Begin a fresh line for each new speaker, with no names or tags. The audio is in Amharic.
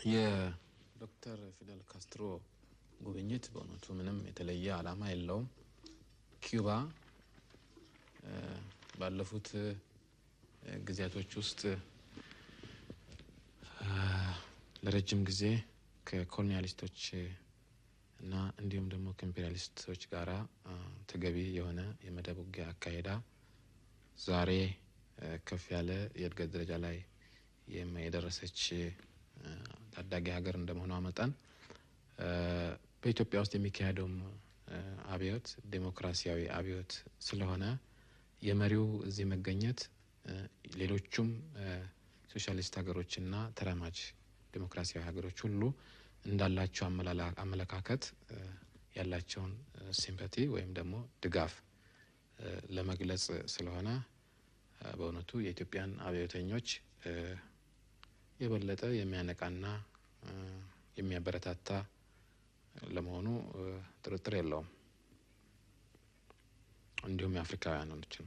የዶክተር ፊደል ካስትሮ ጉብኝት በእውነቱ ምንም የተለየ ዓላማ የለውም። ኩባ ባለፉት ጊዜያቶች ውስጥ ለረጅም ጊዜ ከኮሎኒያሊስቶች እና እንዲሁም ደግሞ ከኢምፔሪያሊስቶች ጋራ ተገቢ የሆነ የመደብ ውጊያ አካሄዳ ዛሬ ከፍ ያለ የእድገት ደረጃ ላይ የደረሰች ታዳጊ ሀገር እንደመሆኗ መጠን በኢትዮጵያ ውስጥ የሚካሄደው አብዮት ዲሞክራሲያዊ አብዮት ስለሆነ የመሪው እዚህ መገኘት ሌሎችም ሶሻሊስት ሀገሮችና ተራማጅ ዲሞክራሲያዊ ሀገሮች ሁሉ እንዳላቸው አመለካከት ያላቸውን ሲምፓቲ ወይም ደግሞ ድጋፍ ለመግለጽ ስለሆነ በእውነቱ የኢትዮጵያን አብዮተኞች የበለጠ የሚያነቃና የሚያበረታታ ለመሆኑ ጥርጥር የለውም። እንዲሁም የአፍሪካውያኖችን